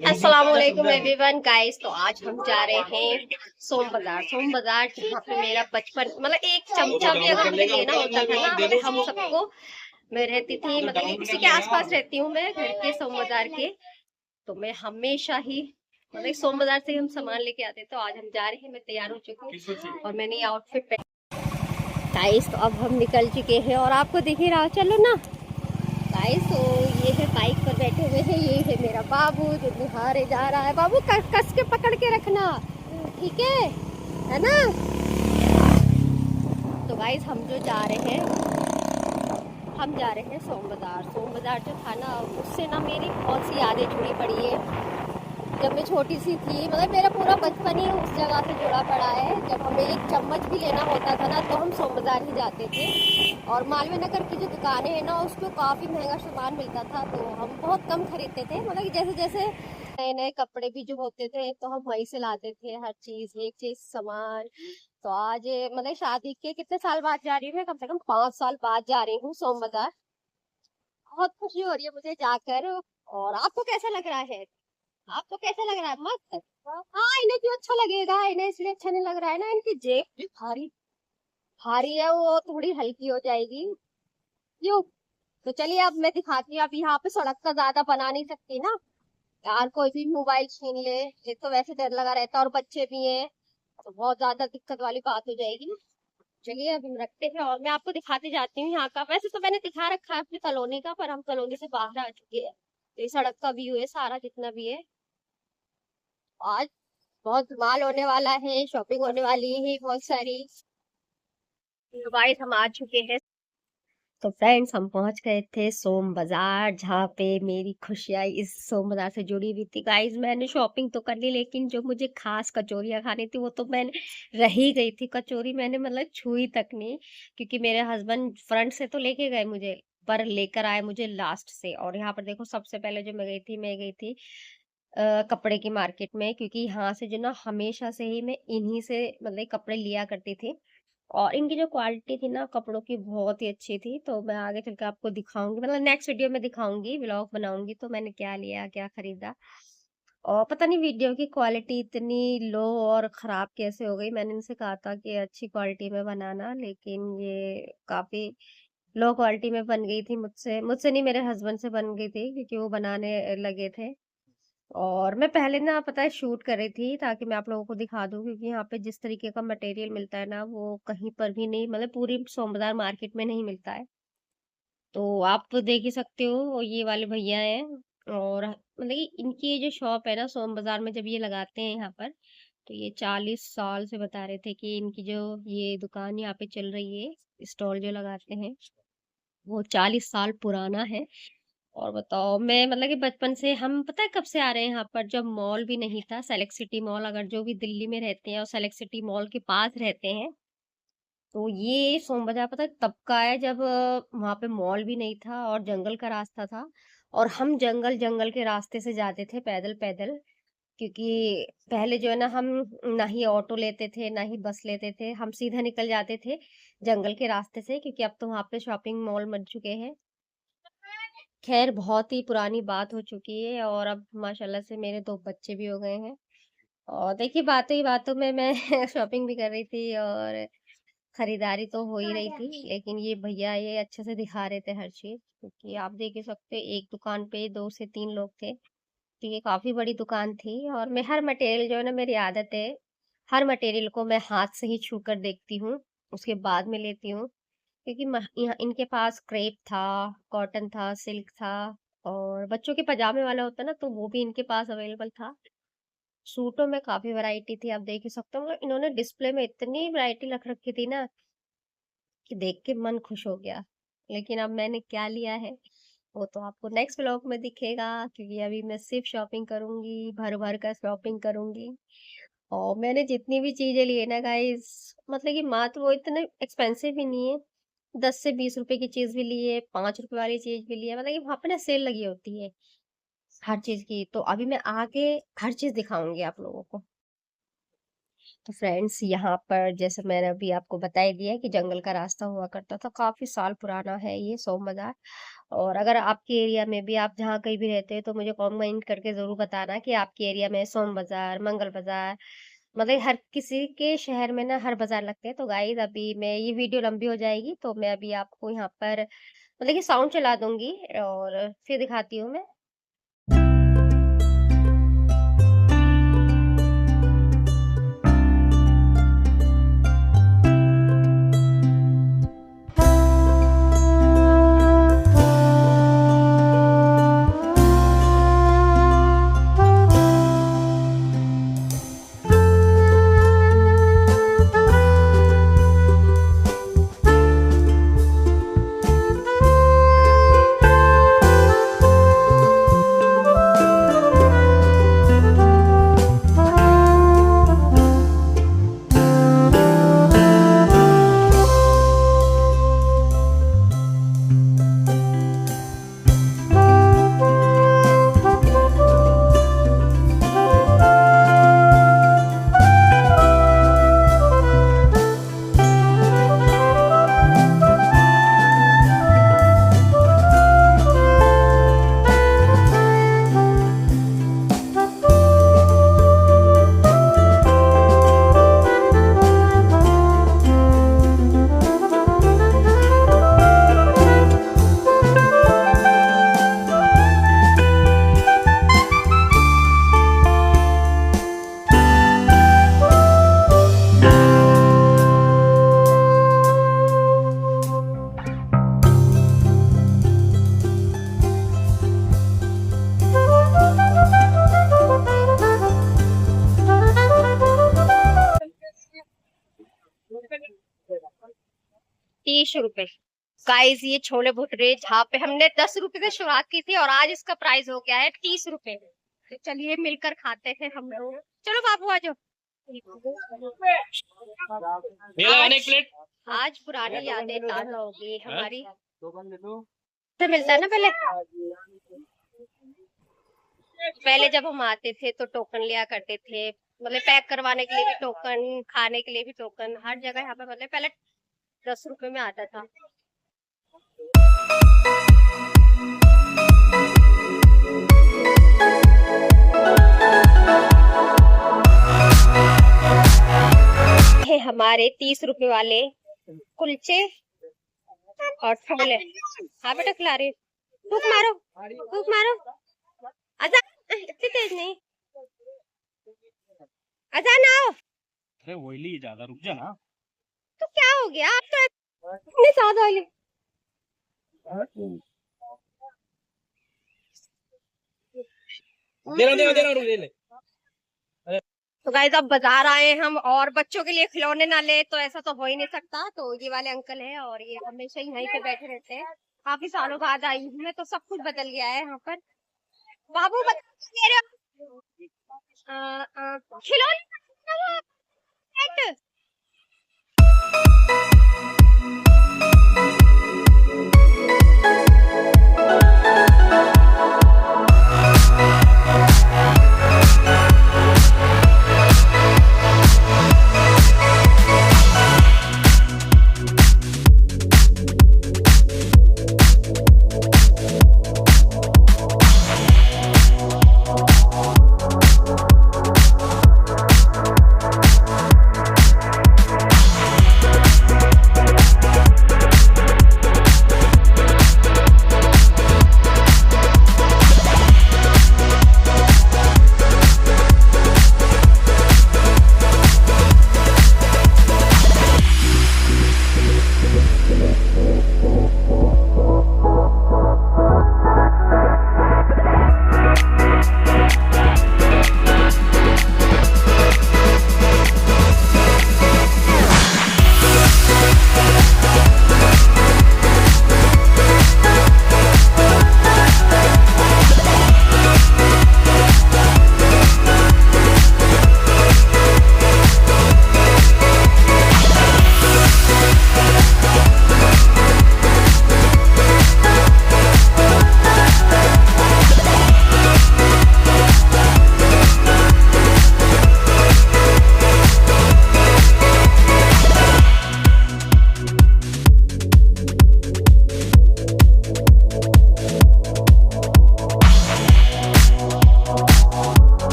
अस्सलामुअलैकुम everyone guys. तो आज हम जा रहे हैं सोम बाजार जहाँ पे मेरा बचपन मतलब एक चमचा भी अगर मुझे लेना होता था ना मतलब हम सबको। मैं रहती थी मतलब कि उसी के आसपास रहती हूँ मैं घर के सोम बाजार के। तो मैं हमेशा ही मतलब सोम बाजार से ही हम सामान लेके आते। तो आज हम जा रहे हैं, मैं तैयार हो चुकी हूँ और मैंने ये आउटफिट पहन। गाइस तो अब हम निकल चुके हैं और आपको दिख ही रहा, चलो ना गाइस। तो ये है बाइक पर बैठे हुए हैं, ये है मेरा बाबू जो बिहारे जा रहा है। बाबू कस के पकड़ के रखना, ठीक है ना। तो गाइस हम जो जा रहे हैं, हम जा रहे हैं सोम बाजार। सोम बाजार जो था ना उससे ना मेरी बहुत सी यादें जुड़ी पड़ी है। जब मैं छोटी सी थी मतलब मेरा पूरा बचपन ही उस जगह से जुड़ा पड़ा है। जब हमें एक चम्मच भी लेना होता था ना तो हम सोम बाजार ही जाते थे। और मालवीय नगर की जो दुकानें हैं ना उसको काफ़ी महंगा सामान मिलता था तो हम बहुत कम खरीदते थे। मतलब कि जैसे जैसे नए नए कपड़े भी जो होते थे तो हम वहीं से लाते थे, हर चीज़ एक चीज़ सामान। तो आज मतलब शादी के कितने साल बाद जा रही हूँ मैं, कम से कम 5 साल बाद जा रही हूँ सोम बाजार। बहुत खुशी हो रही है मुझे जाकर। और आपको कैसा लग रहा है? आपको कैसा लग रहा है? मस्त। हाँ इन्हें क्यों अच्छा लगेगा, इन्हें इसलिए अच्छा नहीं लग रहा है ना, इनकी जेब भी भारी भारी है, वो थोड़ी हल्की हो जाएगी। क्यों? तो चलिए अब मैं दिखाती हूँ। अब यहाँ पे सड़क का ज्यादा बना नहीं सकती ना यार, कोई भी मोबाइल छीन ले। एक तो वैसे डर लगा रहता है और बच्चे भी हैं तो बहुत ज्यादा दिक्कत वाली बात हो जाएगी ना। चलिए अब हम रखते हैं और मैं आपको दिखाते जाती हूँ यहाँ का। वैसे तो मैंने दिखा रखा है अपनी कॉलोनी का, पर हम कॉलोनी से बाहर आ चुके हैं। तो ये सड़क का व्यू है सारा जितना भी है। आज बहुत माल होने वाला है, शॉपिंग होने वाली है बहुत सारी। तो गाइस हम आ चुके हैं। तो फ्रेंड्स हम पहुंच गए थे सोम बाजार जहाँ पे मेरी खुशियाँ इस सोम बाजार से जुड़ी हुई थी। गाइस मैंने शॉपिंग तो कर ली लेकिन जो मुझे खास कचौरियाँ खानी थी वो तो मैंने रह ही गई थी। कचौरी मैंने मतलब छुई तक नहीं, क्योंकि मेरे हस्बैंड फ्रंट से तो लेके गए मुझे, पर लेकर आए मुझे लास्ट से। और यहाँ पर देखो सबसे पहले जो मैं गई थी कपड़े की मार्केट में, क्योंकि यहाँ से जो ना हमेशा से ही मैं इन्हीं से मतलब कपड़े लिया करती थी। और इनकी जो क्वालिटी थी ना कपड़ों की बहुत ही अच्छी थी। तो मैं आगे चल के आपको दिखाऊंगी, मतलब नेक्स्ट वीडियो में दिखाऊंगी, व्लॉग बनाऊंगी तो मैंने क्या लिया क्या खरीदा। और पता नहीं वीडियो की क्वालिटी इतनी लो और खराब कैसे हो गई। मैंने इनसे कहा था कि अच्छी क्वालिटी में बनाना, लेकिन ये काफी लो क्वालिटी में बन गई थी। मुझसे मुझसे नहीं, मेरे हस्बैंड से बन गई थी क्योंकि वो बनाने लगे थे। और मैं पहले ना पता है शूट कर रही थी ताकि मैं आप लोगों को दिखा दूँ, क्योंकि यहाँ पे जिस तरीके का मटेरियल मिलता है ना वो कहीं पर भी नहीं, मतलब पूरी सोमबाजार मार्केट में नहीं मिलता है। तो आप तो देख ही सकते हो, और ये वाले भैया हैं। और मतलब कि इनकी ये जो शॉप है ना सोम बाजार में जब ये लगाते हैं यहाँ पर, तो ये 40 साल से बता रहे थे कि इनकी जो ये दुकान यहाँ पे चल रही है, स्टॉल जो लगाते हैं वो 40 साल पुराना है। और बताओ मैं मतलब कि बचपन से हम पता है कब से आ रहे हैं यहाँ पर, जब मॉल भी नहीं था, सेलेक्ट सिटी मॉल। अगर जो भी दिल्ली में रहते हैं और सेलेक्ट सिटी मॉल के पास रहते हैं तो ये सोम बाजार पता है तब का है, जब वहां पे मॉल भी नहीं था और जंगल का रास्ता था। और हम जंगल जंगल के रास्ते से जाते थे पैदल पैदल, क्योंकि पहले जो है ना हम ना ही ऑटो लेते थे ना ही बस लेते थे, हम सीधा निकल जाते थे जंगल के रास्ते से, क्योंकि अब तो वहां पे शॉपिंग मॉल बन चुके हैं। खैर बहुत ही पुरानी बात हो चुकी है और अब माशाल्लाह से मेरे 2 बच्चे भी हो गए हैं। और देखिए बातों ही बातों में मैं शॉपिंग भी कर रही थी और खरीदारी तो हो ही रही थी, लेकिन ये भैया ये अच्छे से दिखा रहे थे हर चीज़, क्योंकि आप देख ही सकते हैं एक दुकान पे 2 से 3 लोग थे। तो ये काफ़ी बड़ी दुकान थी और मैं हर मटेरियल जो है ना, मेरी आदत है, हर मटेरियल को मैं हाथ से ही छू कर देखती हूँ, उसके बाद में लेती हूँ। क्योंकि यहाँ इनके पास क्रेप था, कॉटन था, सिल्क था, और बच्चों के पजामे वाला होता है ना तो वो भी इनके पास अवेलेबल था। सूटों में काफी वैरायटी थी, आप देख ही सकते हो। मतलब इन्होंने डिस्प्ले में इतनी वैरायटी रख रखी थी ना कि देख के मन खुश हो गया। लेकिन अब मैंने क्या लिया है वो तो आपको नेक्स्ट व्लॉग में दिखेगा, क्योंकि अभी मैं सिर्फ शॉपिंग करूंगी, भर भर कर शॉपिंग करूंगी। और मैंने जितनी भी चीजें ली है ना गाइस, मतलब कि मात्र वो इतने एक्सपेंसिव भी नहीं है। 10 से 20 रुपए की चीज भी ली है, 5 रुपए वाली चीज भी ली है, मतलब कि वहां पे ना सेल लगी होती है हर चीज की। तो अभी मैं आगे हर चीज दिखाऊंगी आप लोगों को। तो फ्रेंड्स यहाँ पर जैसे मैंने अभी आपको बता ही दिया कि जंगल का रास्ता हुआ करता था, काफ़ी साल पुराना है ये सोम बाज़ार। और अगर आपके एरिया में भी आप जहाँ कहीं भी रहते हैं तो मुझे कमेंट करके ज़रूर बताना कि आपके एरिया में सोम बाज़ार, मंगल बाज़ार मतलब हर किसी के शहर में ना हर बाज़ार लगते हैं। तो गाइज़ अभी मैं ये वीडियो लंबी हो जाएगी तो मैं अभी आपको यहाँ पर मतलब कि साउंड चला दूँगी और फिर दिखाती हूँ मैं। 30 रुपए। गाइस ये छोले भटूरे जहाँ पे हमने 10 रुपए से शुरुआत की थी और आज इसका प्राइस हो गया है 30 रुपए। तो चलिए मिलकर खाते हैं हम लोग। चलो बाबू आ जाओ। आज, आज पुरानी यादें ताजा हो गई हमारी। तो मिलता है ना पहले पहले जब हम आते थे तो टोकन लिया करते थे, मतलब पैक करवाने के लिए भी टोकन, खाने के लिए भी टोकन, हर जगह यहाँ पे मतलब पहले 10 रुपए में आता था। है हमारे 30 रुपए वाले कुलचे और छोले। हाँ बेटा खिला रही, फूक मारो, फूक मारो। आजा, इतनी तेज नहीं, आजा ना आओ। अरे वही ज्यादा रुक जा ना। तो क्या हो गया आप तो इतने ज्यादा वाले। दे रहा ले ले। तो गाइस अब बाजार आए हम और बच्चों के लिए खिलौने ना ले तो ऐसा तो हो ही नहीं सकता। तो ये वाले अंकल है और ये हमेशा ही यहीं पे बैठे रहते हैं। काफी सालों बाद आई हूँ मैं तो सब कुछ बदल गया है यहाँ पर। बाबू बता खिलौने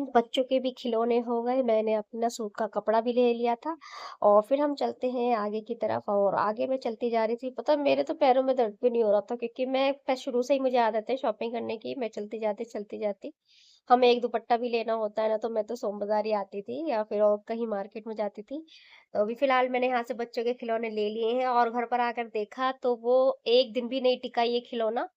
फ्रेंड्स बच्चों के भी खिलौने हो गए, मैंने अपना सूट का कपड़ा भी ले लिया था और फिर हम चलते हैं आगे की तरफ और आगे मैं चलती जा रही थी। पता है मेरे तो पैरों में दर्द भी नहीं हो रहा था क्योंकि मैं शुरू से ही मुझे आदत है शॉपिंग करने की। मैं चलती जाती हमें एक दुपट्टा भी लेना होता है ना तो मैं तो सोम बाज़ार ही आती थी या फिर और कहीं मार्केट में जाती थी। तो अभी फ़िलहाल मैंने यहाँ से बच्चों के खिलौने ले लिए हैं और घर पर आकर देखा तो वो 1 दिन भी नहीं टिका ये खिलौना।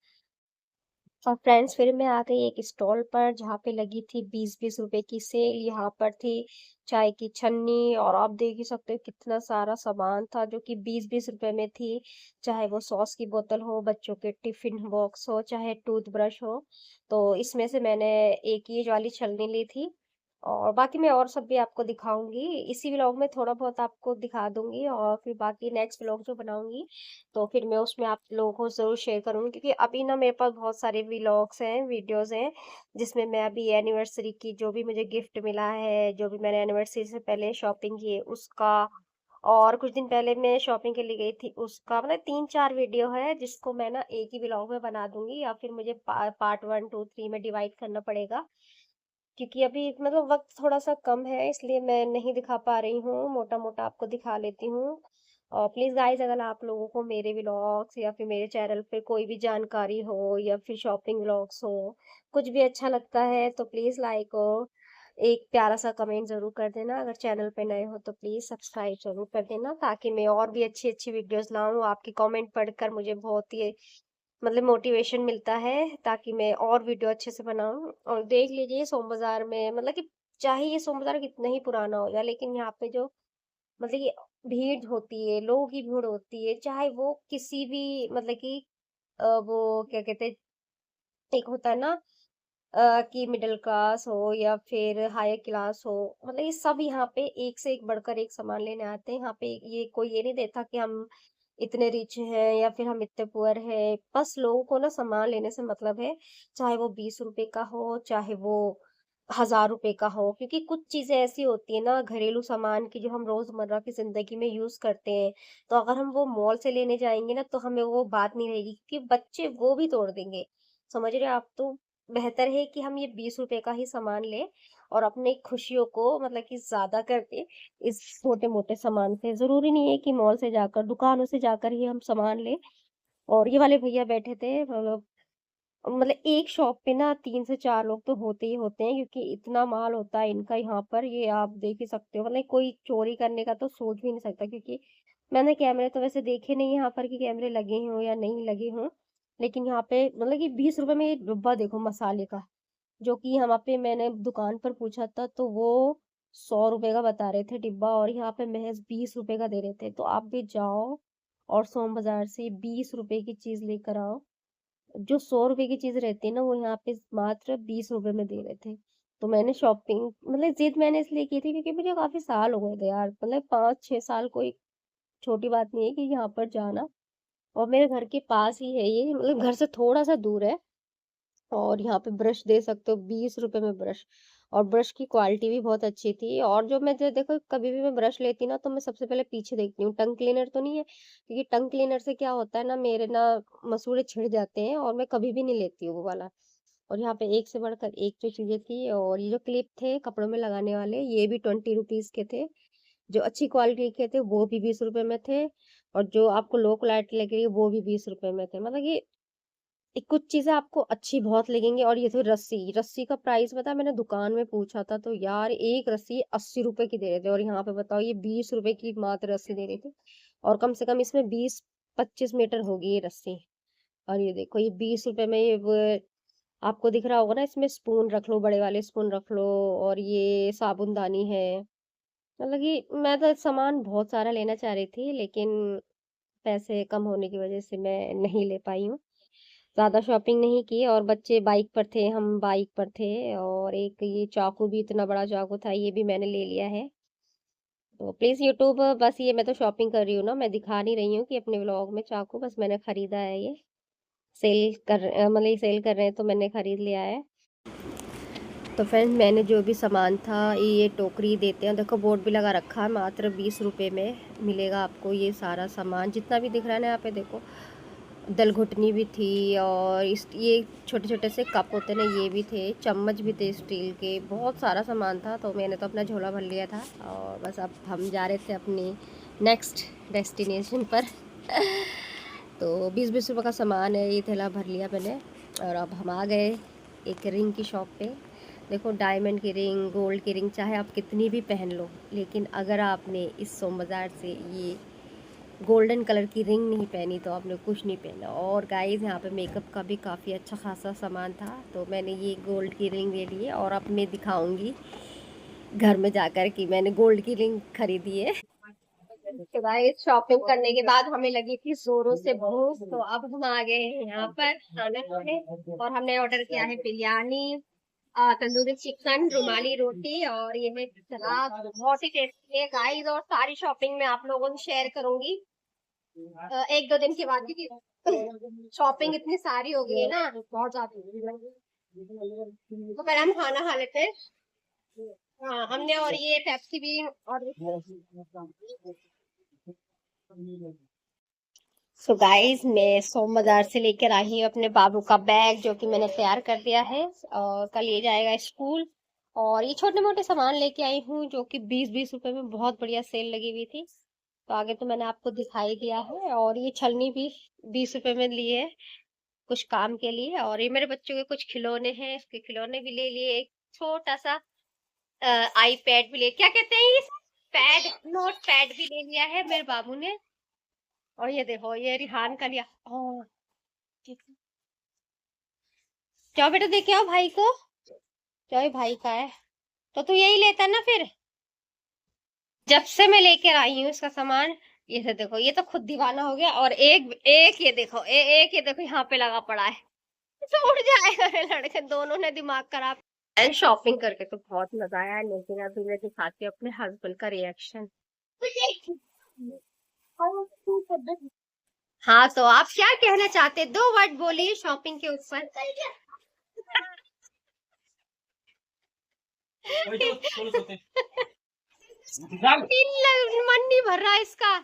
और फ्रेंड्स फिर मैं आ गई एक स्टॉल पर जहाँ पे लगी थी 20-20 रुपए की सेल। यहाँ पर थी चाय की छन्नी और आप देख ही सकते हो कितना सारा सामान था जो कि 20-20 रुपए में थी। चाहे वो सॉस की बोतल हो, बच्चों के टिफिन बॉक्स हो, चाहे टूथब्रश हो। तो इसमें से मैंने एक ये वाली छलनी ली थी और बाकी मैं और सब भी आपको दिखाऊंगी। इसी व्लॉग में थोड़ा बहुत आपको दिखा दूंगी और फिर बाकी नेक्स्ट व्लॉग जो बनाऊंगी तो फिर मैं उसमें आप लोगों को ज़रूर शेयर करूँगी क्योंकि अभी ना मेरे पास बहुत सारे व्लॉग्स हैं, वीडियोज़ हैं, जिसमें मैं अभी एनिवर्सरी की जो भी मुझे गिफ्ट मिला है, जो भी मैंने एनिवर्सरी से पहले शॉपिंग की है उसका और कुछ दिन पहले मैं शॉपिंग के लिए गई थी उसका मतलब 3-4 वीडियो है जिसको मैं ना एक ही व्लॉग में बना दूँगी या फिर मुझे पार्ट 1, 2, 3 में डिवाइड करना पड़ेगा। क्योंकि अभी मतलब वक़्त थोड़ा-सा कम है इसलिए मैं नहीं दिखा पा रही हूँ, मोटा-मोटा आपको दिखा लेती हूँ। और प्लीज़ गाइज़ अगर आप लोगों को मेरे व्लॉग्स या फिर मेरे चैनल पे कोई भी जानकारी हो या फिर शॉपिंग व्लॉग्स हो, कुछ भी अच्छा लगता है तो प्लीज़ लाइक और एक प्यारा-सा कमेंट ज़रूर कर देना। अगर चैनल पे नए हो तो प्लीज़ सब्सक्राइब ज़रूर कर देना ताकि मैं और भी अच्छी-अच्छी वीडियोज़ लाऊँ। आपके कमेंट पढ़कर मुझे बहुत ही मतलब मोटिवेशन मिलता है ताकि मैं और वीडियो अच्छे से बनाऊँ और देख लीजिए सोम बाज़ार में मतलब कि चाहे ये सोम बाज़ार कितना ही पुराना हो जाए लेकिन यहाँ पे जो मतलब कि भीड़ होती है, लोगों की भीड़ होती है, चाहे वो किसी भी मतलब कि वो क्या कहते हैं एक होता है ना कि मिडिल क्लास हो या फिर हायर क्लास हो, मतलब ये सब यहाँ पे एक से एक बढ़कर एक सामान लेने आते हैं। यहाँ पे ये कोई ये नहीं देखता कि हम इतने रिच हैं या फिर हम इतने पुअर हैं। बस लोगों को ना सामान लेने से मतलब है, चाहे वो 20 रुपए का हो, चाहे वो 1000 रुपए का हो। क्योंकि कुछ चीज़ें ऐसी होती है ना घरेलू सामान की जो हम रोज़मर्रा की ज़िंदगी में यूज़ करते हैं। तो अगर हम वो मॉल से लेने जाएँगे ना तो हमें वो बात नहीं रहेगी क्योंकि बच्चे वो भी तोड़ देंगे। समझ रहे हैं आप? तो बेहतर है कि हम ये 20 रुपए का ही सामान लें और अपनी खुशियों को मतलब कि ज़्यादा करके इस छोटे-मोटे सामान से। ज़रूरी नहीं है कि मॉल से जाकर, दुकानों से जाकर ही हम सामान लें। और ये वाले भैया बैठे थे मतलब एक शॉप पे ना 3 से 4 लोग तो होते ही होते हैं क्योंकि इतना माल होता है इनका यहाँ पर, ये आप देख ही सकते हो। मतलब कोई चोरी करने का तो सोच भी नहीं सकता क्योंकि मैंने कैमरे तो वैसे देखे नहीं यहाँ पर कि कैमरे लगे हों या नहीं लगे हों। लेकिन यहाँ पे मतलब कि 20 रुपए में ये डिब्बा देखो मसाले का, जो कि यहाँ पे मैंने दुकान पर पूछा था तो वो 100 रुपए का बता रहे थे डिब्बा और यहाँ पे महज़ 20 रुपए का दे रहे थे। तो आप भी जाओ और सोम बाज़ार से 20 रुपए की चीज़ लेकर आओ। जो 100 रुपए की चीज़ रहती है ना, वो यहाँ पे मात्र 20 रुपए में दे रहे थे। तो मैंने शॉपिंग मतलब ज़िद मैंने इसलिए की थी क्योंकि मुझे काफ़ी साल हो गए थे यार, मतलब 5-6 साल कोई छोटी बात नहीं है कि यहाँ पर जाना। और मेरे घर के पास ही है ये, मतलब घर से थोड़ा-सा दूर है। और यहाँ पे ब्रश दे सकते हो 20 रुपए में ब्रश। और ब्रश की क्वालिटी भी बहुत अच्छी थी और जो मैं जो देखो कभी भी मैं ब्रश लेती ना तो मैं सबसे पहले पीछे देखती हूँ टंग क्लीनर तो नहीं है, क्योंकि टंग क्लीनर से क्या होता है ना मेरे ना मसूड़े छिड़ जाते हैं और मैं कभी भी नहीं लेती हूँ वो वाला। और यहाँ पे एक से बढ़कर एक जो चीजें थी और ये जो क्लिप थे कपड़ों में लगाने वाले ये भी 20 रुपीज के थे। जो अच्छी क्वालिटी के थे वो भी 20 रुपए में थे और जो आपको लो क्वालिटी लगेगी वो भी 20 रुपए में थे। मतलब ये कुछ चीज़ें आपको अच्छी बहुत लगेंगी। और ये तो रस्सी, रस्सी का प्राइस पता है मैंने दुकान में पूछा था तो यार एक रस्सी 80 रुपए की दे रहे थे और यहाँ पे बताओ ये 20 रुपए की मात्र रस्सी दे रही थी। और कम से कम इसमें 20-25 मीटर होगी ये रस्सी। और ये देखो ये 20 रुपए में ये आपको दिख रहा होगा ना, इसमें स्पून रख लो, बड़े वाले स्पून रख लो और ये साबुनदानी है। मतलब कि मैं तो सामान बहुत सारा लेना चाह रही थी लेकिन पैसे कम होने की वजह से मैं नहीं ले पाई हूँ। ज़्यादा शॉपिंग नहीं की और बच्चे बाइक पर थे, हम बाइक पर थे। और एक ये चाकू भी इतना बड़ा चाकू था, ये भी मैंने ले लिया है। तो प्लीज़ यूट्यूब बस ये मैं तो शॉपिंग कर रही हूँ ना, मैं दिखा नहीं रही हूँ कि अपने व्लॉग में चाकू बस मैंने खरीदा है ये। मतलब ये सेल कर रहे हैं तो मैंने खरीद लिया है। तो फ्रेंड्स मैंने जो भी सामान था ये टोकरी देते हैं, देखो बोर्ड भी लगा रखा है, मात्र 20 रुपए में मिलेगा आपको ये सारा सामान जितना भी दिख रहा है ना यहाँ पे देखो। दल घुटनी भी थी, और इस ये छोटे छोटे से कप होते ना, ये भी थे, चम्मच भी थे स्टील के, बहुत सारा सामान था। तो मैंने तो अपना झोला भर लिया था, और बस अब हम जा रहे थे अपनी नेक्स्ट डेस्टिनेशन पर। तो 20-20 रुपये का सामान है, ये थैला भर लिया मैंने। और अब हम आ गए एक रिंग की शॉप पे। देखो, डायमंड की रिंग, गोल्ड की रिंग, चाहे आप कितनी भी पहन लो, लेकिन अगर आपने इस सोम बाज़ार से ये गोल्डन कलर की रिंग नहीं पहनी तो आपने कुछ नहीं पहना। और गाइस, यहाँ पे मेकअप का भी काफ़ी अच्छा खासा सामान था, तो मैंने ये गोल्ड की रिंग ले ली है, और अब मैं दिखाऊंगी घर में जाकर कि मैंने गोल्ड की रिंग खरीदी है। तो गाइस, शॉपिंग करने के बाद हमें लगी थी जोरों से भूख, तो अब हम आ गए हैं यहाँ पर खाना खाने। और हमने ऑर्डर किया है बिरयानी, तंदूरी चिकन, रुमाली रोटी, और ये है सलाद। बहुत ही टेस्टी है गाइस, और सारी शॉपिंग मैं आप लोगों से शेयर करूंगी 1-2 दिन के बाद, क्योंकि शॉपिंग इतनी सारी हो गई है ना, बहुत ज्यादा। तो पहले हम खाना खा लेते हैं। हाँ, हमने और ये पेप्सी भी और। सो गाइस, मैं सोम बाजार से लेकर आई हूँ अपने बाबू का बैग, जो कि मैंने तैयार कर दिया है, और कल ये जाएगा स्कूल। और ये छोटे मोटे सामान लेके आई हूँ, जो कि 20-20 रुपए में बहुत बढ़िया सेल लगी हुई थी। तो आगे तो मैंने आपको दिखाई दिया है। और ये छलनी भी 20 रुपए में ली है, कुछ काम के लिए। और ये मेरे बच्चों के कुछ खिलौने हैं, इसके खिलौने भी ले लिए। एक छोटा सा आईपैड भी ले, क्या कहते हैं ये, पैड, नोट पैड भी ले लिया है मेरे बाबू ने। और ये देखो, ये रिहान का लिया। ओ, जाओ बेटा, देखे आओ भाई को। जाओ, ये भाई का है, तो तू यही लेता ना फिर। जब से मैं लेकर आई हूँ इसका सामान, ये से देखो, ये तो खुद दीवाना हो गया। और एक एक ये देखो, एक ये देखो यहाँ पे लगा पड़ा है, तो उड़ जाएगा रे लड़के, दोनों ने दिमाग खराब। शॉपिंग करके तो बहुत मजा आया, लेकिन अभी मैं दिखाती हूँ अपने हस्बैंड का रिएक्शन। हाँ, तो आप क्या कहना चाहते, 2 वर्ड बोलिए शॉपिंग के ऊपर। चल। मन नहीं भर रहा इसका।